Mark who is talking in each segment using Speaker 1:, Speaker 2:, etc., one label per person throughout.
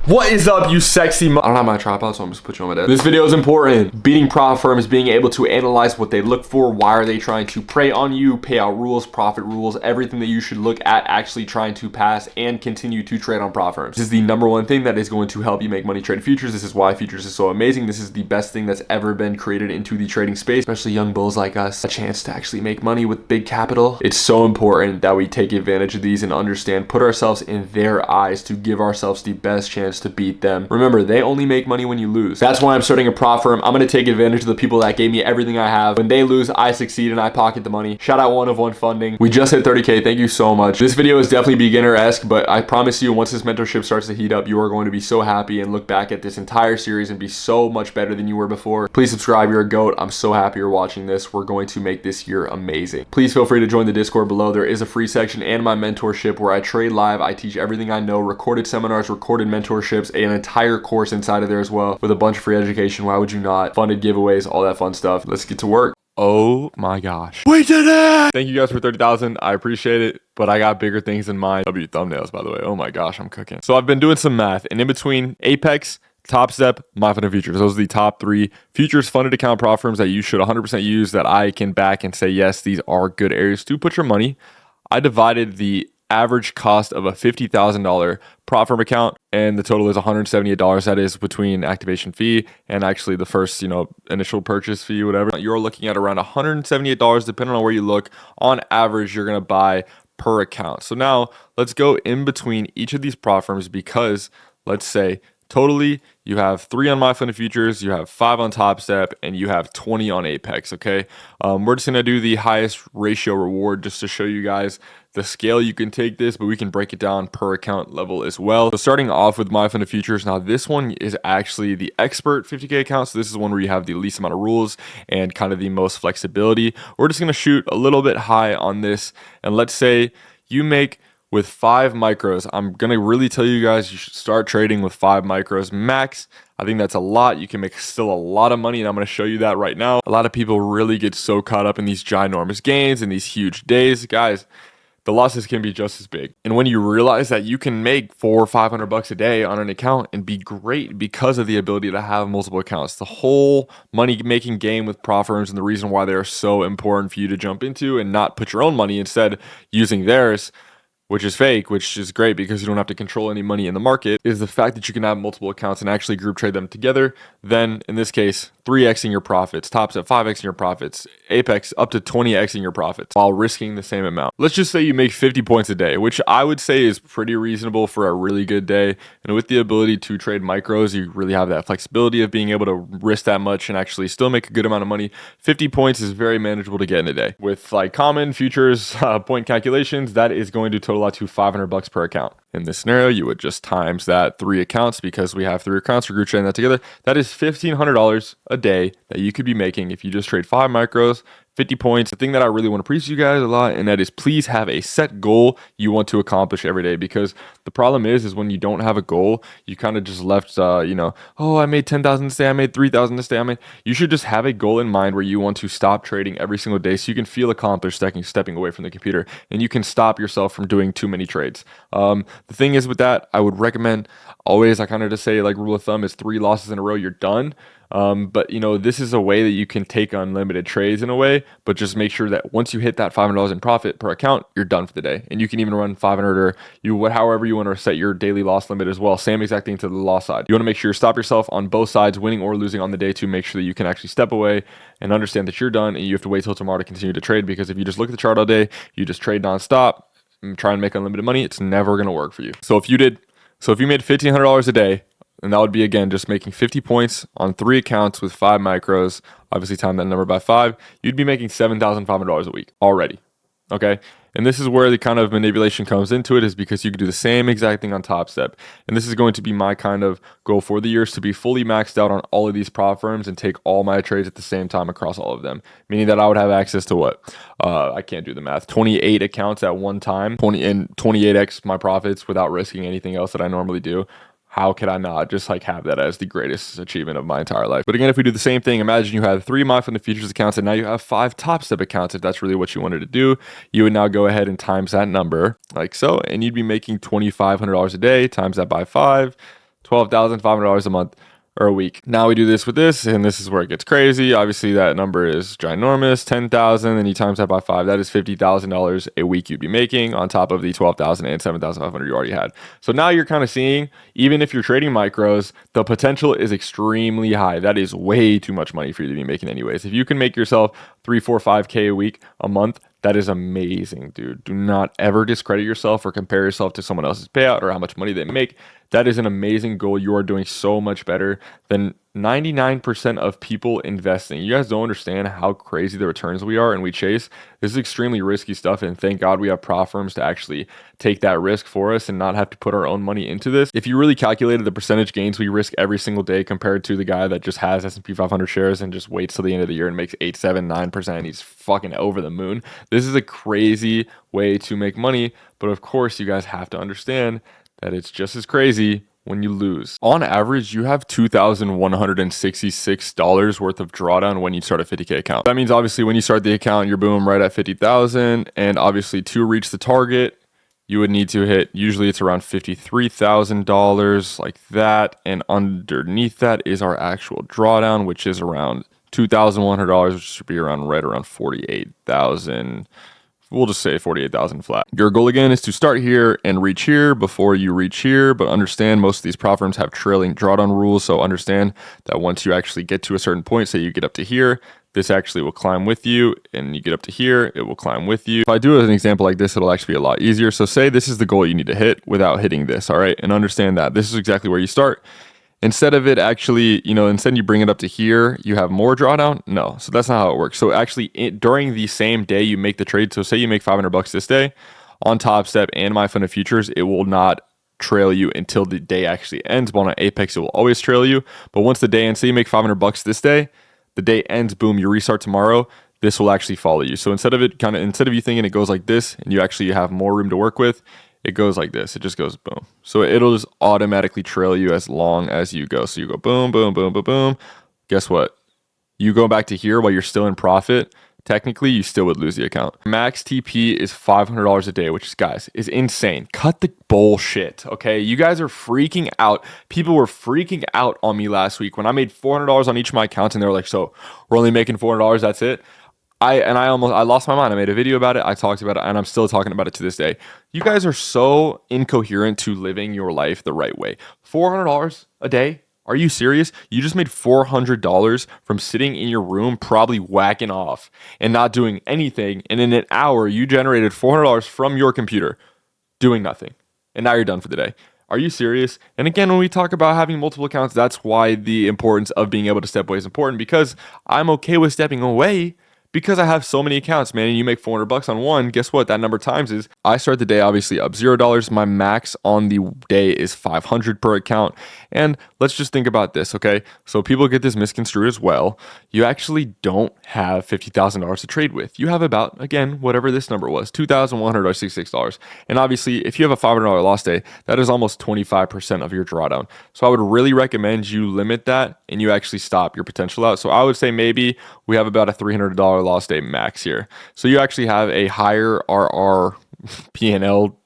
Speaker 1: What is up, you sexy I don't have my tripod, so I'm just put you on my desk. This video is important. Beating prop firms, being able to analyze what they look for, why are they trying to prey on you, payout rules, profit rules, everything that you should look at actually trying to pass and continue to trade on prop firms. This is the #1 thing that is going to help you make money trading futures. This is why futures is so amazing. This is the best thing that's ever been created into the trading space, especially young bulls like us. A chance to actually make money with big capital. It's so important that we take advantage of these and understand, put ourselves in their eyes to give ourselves the best chance to beat them. Remember, they only make money when you lose. That's why I'm starting a prop firm. I'm going to take advantage of the people that gave me everything I have. When they lose, I succeed and I pocket the money. Shout out 1 of 1 funding. We just hit 30K. Thank you so much. This video is definitely beginner-esque, but I promise you, once this mentorship starts to heat up, you are going to be so happy and look back at this entire series and be so much better than you were before. Please subscribe. You're a goat. I'm so happy you're watching this. We're going to make this year amazing. Please feel free to join the Discord below. There is a free section and my mentorship where I trade live. I teach everything I know, recorded seminars, recorded mentorships, an entire course inside of there as well with a bunch of free education. Why would you not? Funded giveaways, all that fun stuff. Let's get to work. Oh my gosh. We did it! Thank you guys for 30,000. I appreciate it, but I got bigger things in mind. W thumbnails, by the way. Oh my gosh, I'm cooking. So I've been doing some math, and in between Apex, Top Step, MyFunded Futures. Those are the top 3 futures funded account prop firms that you should 100% use, that I can back and say, yes, these are good areas to put your money. I divided the average cost of a $50,000 prop firm account, and the total is $178. That is between activation fee and actually the first, initial purchase fee, whatever. You're looking at around $178, depending on where you look. On average, you're going to buy per account. So now let's go in between each of these prop firms, because let's say totally you have 3 on MyFunded Futures, you have 5 on Top Step, and you have 20 on Apex. Okay, we're just gonna do the highest ratio reward just to show you guys the scale you can take this, but we can break it down per account level as well. So starting off with MyFunded Futures, now this one is actually the expert 50K account. So this is one where you have the least amount of rules and kind of the most flexibility. We're just gonna shoot a little bit high on this, and let's say you make with 5 micros. I'm going to really tell you guys, you should start trading with 5 micros max. I think that's a lot. You can make still a lot of money, and I'm going to show you that right now. A lot of people really get so caught up in these ginormous gains and these huge days. Guys, the losses can be just as big. And when you realize that you can make $400 or $500 a day on an account and be great because of the ability to have multiple accounts, the whole money making game with prop firms, and the reason why they're so important for you to jump into and not put your own money, instead using theirs, which is fake, which is great because you don't have to control any money in the market, is the fact that you can have multiple accounts and actually group trade them together. Then in this case, 3xing your profits, Top Step 5xing your profits, Apex up to 20xing your profits while risking the same amount. Let's just say you make 50 points a day, which I would say is pretty reasonable for a really good day. And with the ability to trade micros, you really have that flexibility of being able to risk that much and actually still make a good amount of money. 50 points is very manageable to get in a day. With like common futures point calculations, that is going to total out to $500 per account. In this scenario, you would just times that 3 accounts, because we have 3 accounts, we're group trading that together. That is $1,500 a day that you could be making if you just trade 5 micros, 50 points. The thing that I really want to preach to you guys a lot, and that is, please have a set goal you want to accomplish every day, because the problem is when you don't have a goal, you kind of just left, oh, I made 10,000 this day, I made 3,000 this day. You should just have a goal in mind where you want to stop trading every single day, so you can feel accomplished stepping away from the computer, and you can stop yourself from doing too many trades. The thing is with that, I would recommend always, I kind of just say, like, rule of thumb is 3 losses in a row, you're done. But this is a way that you can take unlimited trades in a way, but just make sure that once you hit that $500 in profit per account, you're done for the day. And you can even run 500 or however you want to set your daily loss limit as well. Same exact thing to the loss side. You want to make sure you stop yourself on both sides, winning or losing on the day, to make sure that you can actually step away and understand that you're done, and you have to wait till tomorrow to continue to trade. Because if you just look at the chart all day, you just trade nonstop and try and make unlimited money, it's never going to work for you. So if you made $1,500 a day, and that would be, again, just making 50 points on 3 accounts with 5 micros, obviously time that number by 5, you'd be making $7,500 a week already, okay? And this is where the kind of manipulation comes into it, is because you can do the same exact thing on Top Step. And this is going to be my kind of goal for the year, is to be fully maxed out on all of these prop firms and take all my trades at the same time across all of them. Meaning that I would have access to what? I can't do the math. 28 accounts at one time, 28x my profits without risking anything else that I normally do. How could I not just have that as the greatest achievement of my entire life? But again, if we do the same thing, imagine you had 3 MyFunded Futures accounts and now you have 5 Top Step accounts. If that's really what you wanted to do, you would now go ahead and times that number like so, and you'd be making $2,500 a day, times that by 5, $12,500 a month or a week. Now we do this with this, and this is where it gets crazy. Obviously, that number is ginormous, 10,000, and you times that by 5. That is $50,000 a week you'd be making on top of the 12,000 and 7,500 you already had. So now you're kind of seeing, even if you're trading micros, the potential is extremely high. That is way too much money for you to be making anyways. If you can make yourself 3, 4, 5K a week, a month, that is amazing, dude. Do not ever discredit yourself or compare yourself to someone else's payout or how much money they make. That is an amazing goal. You are doing so much better than 99% of people investing. You guys don't understand how crazy the returns we are and we chase. This is extremely risky stuff, and thank God we have prop firms to actually take that risk for us and not have to put our own money into this. If you really calculated the percentage gains we risk every single day compared to the guy that just has S&P 500 shares and just waits till the end of the year and makes 8, 7, 9%, he's fucking over the moon. This is a crazy way to make money, but of course you guys have to understand that it's just as crazy when you lose. On average, you have $2,166 worth of drawdown when you start a 50K account. That means obviously when you start the account, you're boom right at 50,000, and obviously to reach the target, you would need to hit, usually it's around $53,000 like that, and underneath that is our actual drawdown, which is around $2,100, which should be around right around 48,000. We'll just say 48,000 flat. Your goal again is to start here and reach here before you reach here, but understand most of these prop firms have trailing drawdown rules. So understand that once you actually get to a certain point, say you get up to here, this actually will climb with you, and you get up to here, it will climb with you. If I do an example like this, it'll actually be a lot easier. So say this is the goal you need to hit without hitting this, all right? And understand that this is exactly where you start. Instead of it actually, instead you bring it up to here, you have more drawdown. No, so that's not how it works. So actually during the same day you make the trade, so say you make $500 this day on Top Step and My Funded Futures, it will not trail you until the day actually ends. But on Apex, it will always trail you. But once the day ends, say you make $500 this day, the day ends, boom, you restart tomorrow, this will actually follow you. So instead of you thinking it goes like this and you actually have more room to work with, it goes like this. It just goes boom. So it'll just automatically trail you as long as you go. So you go boom, boom, boom, boom, boom. Guess what? You go back to here while you're still in profit. Technically, you still would lose the account. Max TP is $500 a day, which is, guys, is insane. Cut the bullshit, okay? You guys are freaking out. People were freaking out on me last week when I made $400 on each of my accounts, and they were like, so we're only making $400, that's it? I lost my mind. I made a video about it. I talked about it, and I'm still talking about it to this day. You guys are so incoherent to living your life the right way. $400 a day? Are you serious? You just made $400 from sitting in your room, probably whacking off and not doing anything. And in an hour, you generated $400 from your computer doing nothing. And now you're done for the day. Are you serious? And again, when we talk about having multiple accounts, that's why the importance of being able to step away is important, because I'm okay with stepping away because I have so many accounts, man, and you make $400 on one, guess what? That number times is, I start the day obviously up $0. My max on the day is $500 per account. And let's just think about this, okay? So people get this misconstrued as well. You actually don't have $50,000 to trade with. You have about, again, whatever this number was, $2,166. And obviously, if you have a $500 loss day, that is almost 25% of your drawdown. So I would really recommend you limit that and you actually stop your potential out. So I would say maybe we have about a $300 loss day max here. So you actually have a higher RR P&L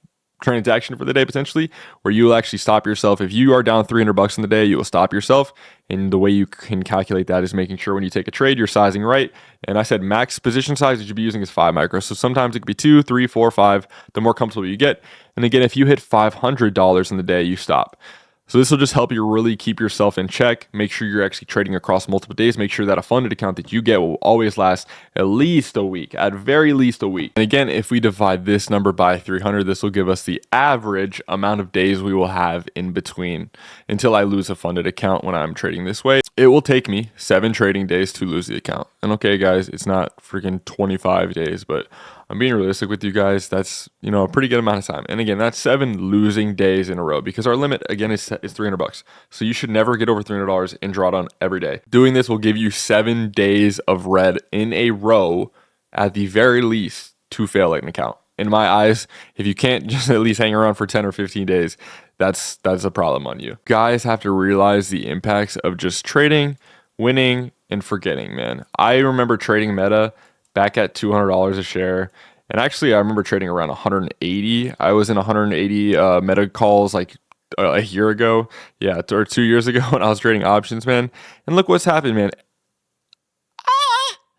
Speaker 1: transaction for the day potentially, where you will actually stop yourself. If you are down $300 in the day, you will stop yourself. And the way you can calculate that is making sure when you take a trade, you're sizing right. And I said max position size you should be using is 5 micros. So sometimes it could be 2, 3, 4, 5, the more comfortable you get. And again, if you hit $500 in the day, you stop. So this will just help you really keep yourself in check. Make sure you're actually trading across multiple days. Make sure that a funded account that you get will always last at least a week, at very least a week. And again, if we divide this number by 300, this will give us the average amount of days we will have in between until I lose a funded account when I'm trading this way. It will take me 7 trading days to lose the account. And okay, guys, it's not freaking 25 days, but I'm being realistic with you guys. That's, a pretty good amount of time. And again, that's 7 losing days in a row, because our limit again is $300. So you should never get over $300 in drawdown every day. Doing this will give you 7 days of red in a row at the very least to fail an account. In my eyes, if you can't just at least hang around for 10 or 15 days, that's a problem on you. Guys have to realize the impacts of just trading, winning, and forgetting, man. I remember trading Meta back at $200 a share. And actually, I remember trading around 180. I was in 180 Meta calls like a year ago, yeah, or 2 years ago when I was trading options, man. And look what's happened, man.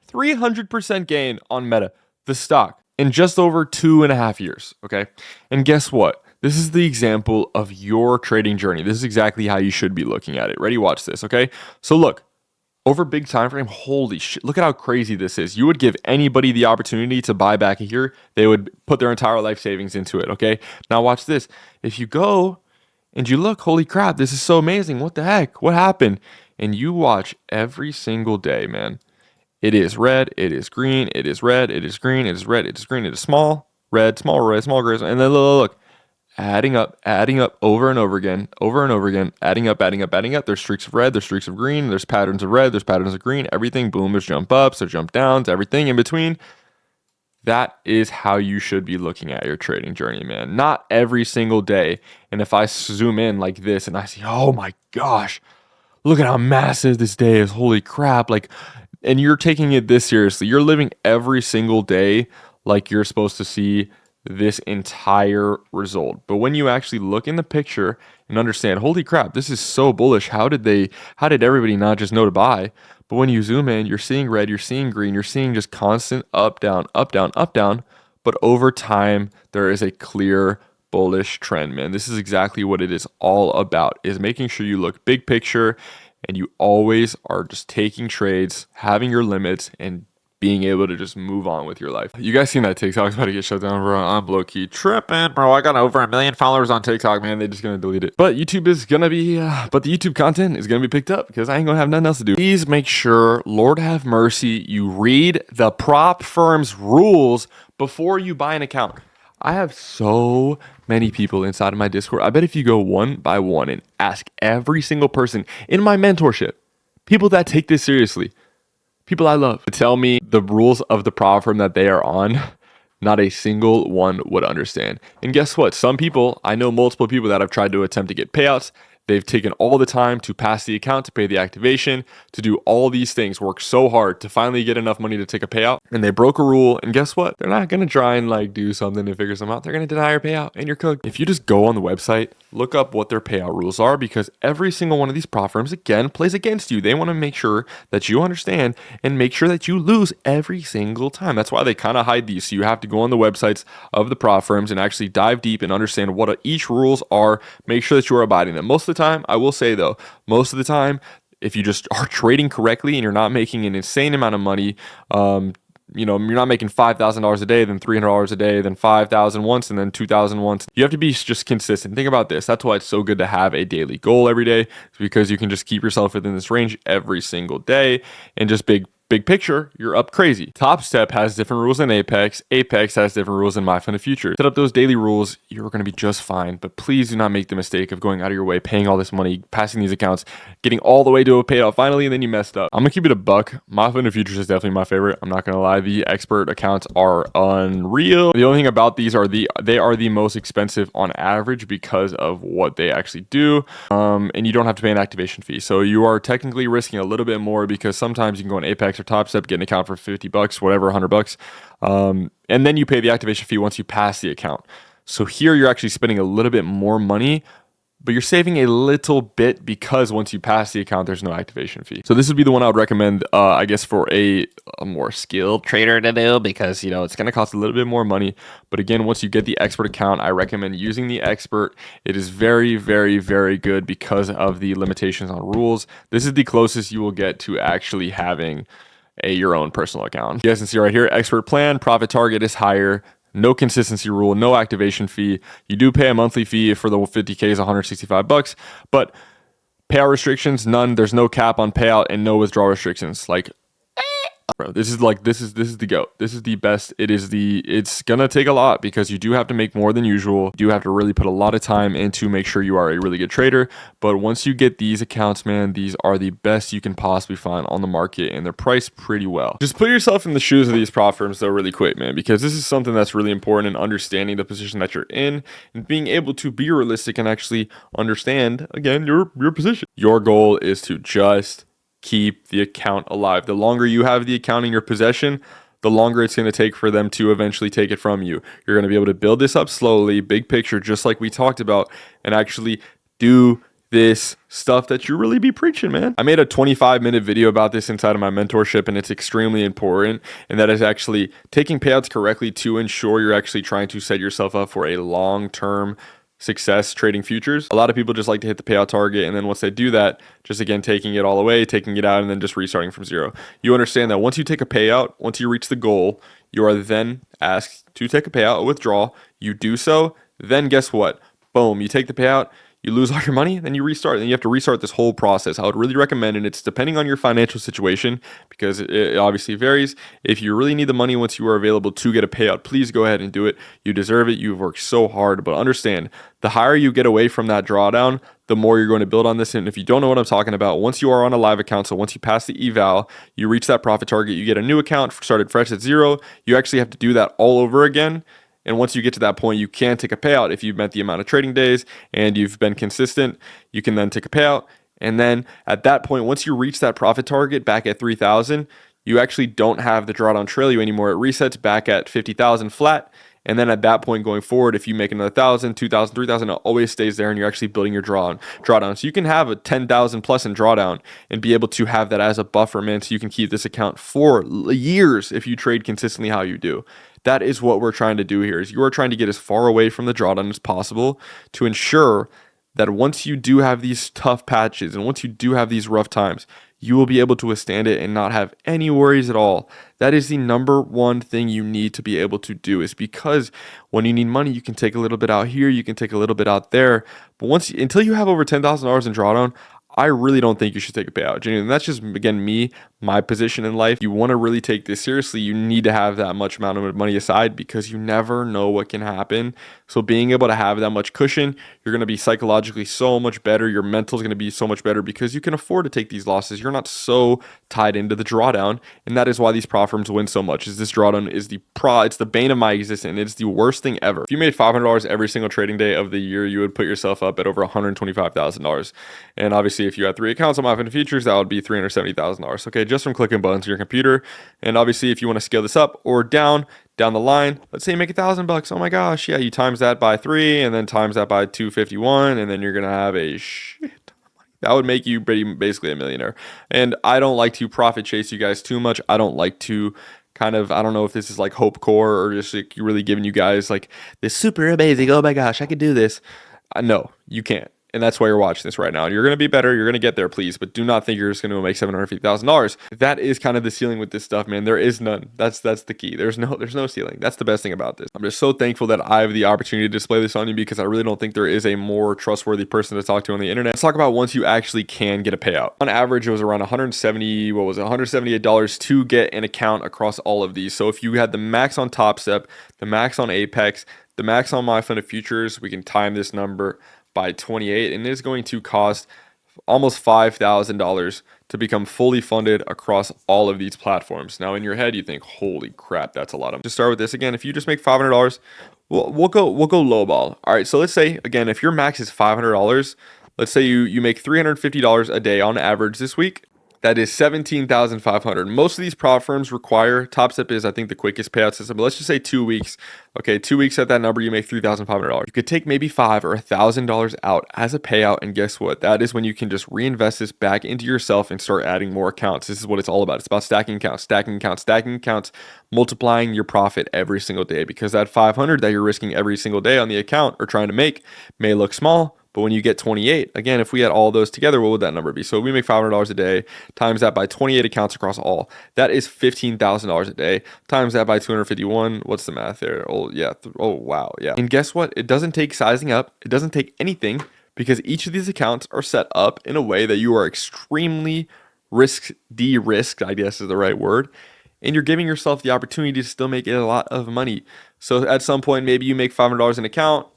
Speaker 1: 300% gain on Meta, the stock, in just over 2.5 years, okay? And guess what? This is the example of your trading journey. This is exactly how you should be looking at it. Ready? Watch this, okay? So look, over big time frame, holy shit, look at how crazy this is. You would give anybody the opportunity to buy back here, they would put their entire life savings into it, okay? Now watch this. If you go and you look, holy crap, this is so amazing. What the heck? What happened? And you watch every single day, man. It is red, it is green, it is red, it is green, it is red, it is green, it is small, red, small, gray, and then look, adding up over and over again, adding up. There's streaks of red, there's streaks of green, there's patterns of red, there's patterns of green, everything, boom, there's jump ups, there's jump downs, everything in between. That is how you should be looking at your trading journey, man. Not every single day. And if I zoom in like this and I see, oh my gosh, look at how massive this day is, holy crap, like, and you're taking it this seriously. You're living every single day like you're supposed to see this entire result. But when you actually look in the picture and understand, holy crap, this is so bullish. How did everybody not just know to buy? But when you zoom in, you're seeing red, you're seeing green, you're seeing just constant up, down, up, down, up, down. But over time, there is a clear bullish trend, man. This is exactly what it is all about, is making sure you look big picture and you always are just taking trades, having your limits, and being able to just move on with your life. You guys seen that TikTok's about to get shut down, bro? I'm low-key tripping, bro. I got over 1 million followers on TikTok, man. They're just gonna delete it. But YouTube is gonna be, but the YouTube content is gonna be picked up because I ain't gonna have nothing else to do. Please make sure, Lord have mercy, you read the prop firm's rules before you buy an account. I have so many people inside of my Discord. I bet if you go one by one and ask every single person in my mentorship, people that take this seriously, people I love, to tell me the rules of the prop firm that they are on, not a single one would understand. And guess what? Some people, I know multiple people that have tried to attempt to get payouts. They've taken all the time to pass the account, to pay the activation, to do all these things, work so hard to finally get enough money to take a payout. And they broke a rule. And guess what? They're not going to try and like do something to figure something out. They're going to deny your payout and you're cooked. If you just go on the website, look up what their payout rules are, because every single one of these prop firms, again, plays against you. They want to make sure that you understand and make sure that you lose every single time. That's why they kind of hide these. So you have to go on the websites of the prop firms and actually dive deep and understand what each rules are. Make sure that you are abiding them. Most of the time, I will say though, most of the time, if you just are trading correctly and you're not making an insane amount of money, you're not making $5,000 a day, then $300 a day, then $5,000 once, and then $2,000 once. You have to be just consistent. Think about this. That's why it's so good to have a daily goal every day. It's because you can just keep yourself within this range every single day, and just big picture, you're up crazy. Top Step has different rules than Apex. Apex has different rules than My Fund of Future. Set up those daily rules, you're going to be just fine. But please do not make the mistake of going out of your way, paying all this money, passing these accounts, getting all the way to a payout finally, and then you messed up. I'm going to keep it a buck. My Fund of Futures is definitely my favorite. I'm not going to lie. The expert accounts are unreal. The only thing about these are they are the most expensive on average because of what they actually do. And you don't have to pay an activation fee. So you are technically risking a little bit more, because sometimes you can go on Apex or Top Step, get an account for $50, whatever, $100, and then you pay the activation fee once you pass the account. So here you're actually spending a little bit more money, but you're saving a little bit because once you pass the account, there's no activation fee. So this would be the one I would recommend, I guess, for a more skilled trader to do, because, it's going to cost a little bit more money. But again, once you get the expert account, I recommend using the expert. It is very, very, very good because of the limitations on rules. This is the closest you will get to actually having your own personal account. You guys can see right here, expert plan, profit target is higher. No consistency rule, no activation fee. You do pay a monthly fee for the 50K is $165, but payout restrictions, none. There's no cap on payout and no withdrawal restrictions. Bro, this is the GOAT. This is the best. It's gonna take a lot, because you do have to make more than usual. You do have to really put a lot of time into make sure you are a really good trader. But once you get these accounts, man, these are the best you can possibly find on the market, and they're priced pretty well. Just put yourself in the shoes of these prop firms though really quick, man, because this is something that's really important in understanding the position that you're in and being able to be realistic and actually understand, again, your position. Your goal is to just keep the account alive. The longer you have the account in your possession, the longer it's going to take for them to eventually take it from you. You're going to be able to build this up slowly, big picture, just like we talked about, and actually do this stuff that you really be preaching, man. I made a 25-minute video about this inside of my mentorship, and it's extremely important. And that is actually taking payouts correctly to ensure you're actually trying to set yourself up for a long-term success trading futures. A lot of people just like to hit the payout target, and then once they do that, just again taking it all away, taking it out, and then just restarting from zero. You understand that once you take a payout, once you reach the goal, you are then asked to take a payout, a withdrawal. You do so, then guess what? Boom, you take the payout, you lose all your money, then you restart. Then you have to restart this whole process. I would really recommend, and it's depending on your financial situation because it obviously varies. If you really need the money once you are available to get a payout, please go ahead and do it. You deserve it. You've worked so hard. But understand, the higher you get away from that drawdown, the more you're going to build on this. And if you don't know what I'm talking about, once you are on a live account, so once you pass the eval, you reach that profit target, you get a new account, started fresh at zero. You actually have to do that all over again. And once you get to that point, you can take a payout. If you've met the amount of trading days and you've been consistent, you can then take a payout. And then at that point, once you reach that profit target back at 3,000, you actually don't have the drawdown trail you anymore. It resets back at 50,000 flat. And then at that point going forward, if you make another 1,000, 2,000, 3,000, it always stays there and you're actually building your drawdown. So you can have a 10,000 plus in drawdown and be able to have that as a buffer, man, so you can keep this account for years if you trade consistently how you do. That is what we're trying to do here, is you are trying to get as far away from the drawdown as possible to ensure that once you do have these tough patches and once you do have these rough times, you will be able to withstand it and not have any worries at all. That is the number one thing you need to be able to do, is because when you need money, you can take a little bit out here, you can take a little bit out there. But until you have over $10,000 in drawdown, I really don't think you should take a payout. Genuinely, that's just, again, my position in life. You want to really take this seriously, you need to have that much amount of money aside because you never know what can happen. So being able to have that much cushion, you're going to be psychologically so much better. Your mental is going to be so much better because you can afford to take these losses. You're not so tied into the drawdown. And that is why these prop firms win so much, is this drawdown is it's the bane of my existence. It's the worst thing ever. If you made $500 every single trading day of the year, you would put yourself up at over $125,000. And obviously, if you had 3 accounts on MyFin Futures, that would be $370,000. Okay, just from clicking buttons on your computer. And obviously, if you want to scale this up or down the line, let's say you make $1,000. Oh my gosh, yeah, you times that by 3 and then times that by 251, and then you're gonna have a shit. That would make you basically a millionaire. And I don't like to profit chase you guys too much. I don't like to I don't know if this is like hope core or just like really giving you guys like this super amazing, oh my gosh, I could do this. No, you can't. And that's why you're watching this right now. You're going to be better. You're going to get there, please. But do not think you're just going to make $750,000. That is kind of the ceiling with this stuff, man. There is none. That's the key. There's no ceiling. That's the best thing about this. I'm just so thankful that I have the opportunity to display this on you because I really don't think there is a more trustworthy person to talk to on the internet. Let's talk about once you actually can get a payout. On average, it was around $178 to get an account across all of these. So if you had the max on Top Step, the max on Apex, the max on MyFin Futures, we can time this number by 28, and it is going to cost almost $5,000 to become fully funded across all of these platforms. Now in your head you think, holy crap, that's a lot of money. To start with this, again, if you just make $500, we'll go low ball. All right, so let's say again, if your max is $500, let's say you make $350 a day on average this week. That is $17,500. Most of these prop firms require, Top Step is, I think, the quickest payout system, but let's just say 2 weeks. Okay, 2 weeks at that number, you make $3,500. You could take maybe $5,000 or $1,000 out as a payout, and guess what? That is when you can just reinvest this back into yourself and start adding more accounts. This is what it's all about. It's about stacking accounts, multiplying your profit every single day, because that $500 that you're risking every single day on the account or trying to make may look small, but when you get 28, again, if we had all those together, what would that number be? So we make $500 a day, times that by 28 accounts across all. That is $15,000 a day. Times that by 251. What's the math there? Oh, yeah. Oh, wow. Yeah. And guess what? It doesn't take sizing up. It doesn't take anything, because each of these accounts are set up in a way that you are extremely de-risked, I guess is the right word. And you're giving yourself the opportunity to still make a lot of money. So at some point, maybe you make $500 an account.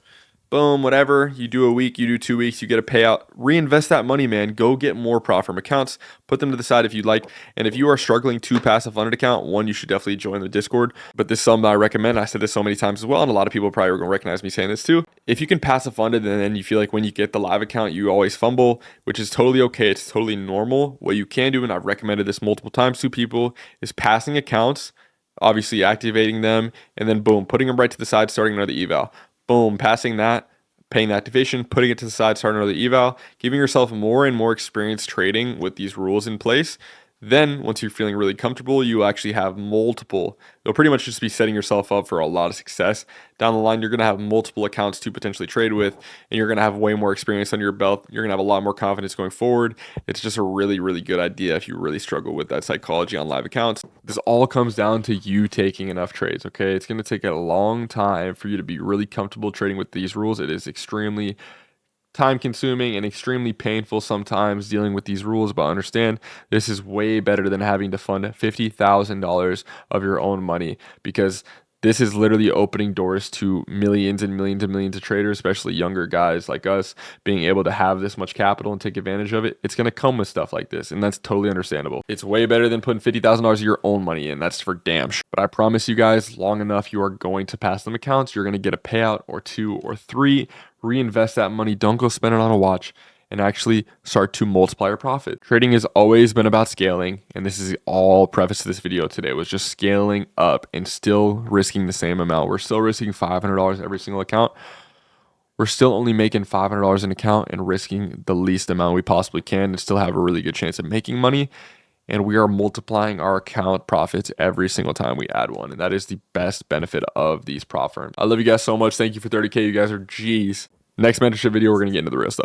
Speaker 1: Boom, whatever, you do a week, you do 2 weeks, you get a payout. Reinvest that money, man. Go get more prop firm accounts. Put them to the side if you'd like. And if you are struggling to pass a funded account, one, you should definitely join the Discord. But this is something I recommend. I said this so many times as well, and a lot of people probably are going to recognize me saying this too. If you can pass a funded, and then you feel like when you get the live account, you always fumble, which is totally okay. It's totally normal. What you can do, and I've recommended this multiple times to people, is passing accounts, obviously activating them, and then boom, putting them right to the side, starting another eval. Boom, passing that, paying the activation, putting it to the side, starting another eval, giving yourself more and more experience trading with these rules in place. Then once you're feeling really comfortable, you actually have multiple. You'll pretty much just be setting yourself up for a lot of success. Down the line, you're going to have multiple accounts to potentially trade with, and you're going to have way more experience under your belt. You're going to have a lot more confidence going forward. It's just a really, really good idea if you really struggle with that psychology on live accounts. This all comes down to you taking enough trades, okay? It's going to take a long time for you to be really comfortable trading with these rules. It is extremely time consuming and extremely painful sometimes dealing with these rules, but understand this is way better than having to fund $50,000 of your own money, because this is literally opening doors to millions and millions and millions of traders, especially younger guys like us, being able to have this much capital and take advantage of it. It's going to come with stuff like this, and that's totally understandable. It's way better than putting $50,000 of your own money in. That's for damn sure. But I promise you guys, long enough, you are going to pass them accounts. You're going to get a payout or 2 or 3. Reinvest that money. Don't go spend it on a watch, and actually start to multiply your profit. Trading has always been about scaling, and this is all preface to this video today was just scaling up and still risking the same amount. We're still risking $500 every single account. We're still only making $500 an account and risking the least amount we possibly can and still have a really good chance of making money. And we are multiplying our account profits every single time we add one. And that is the best benefit of these prop firms. I love you guys so much. Thank you for 30K. You guys are G's. Next mentorship video, we're going to get into the real stuff.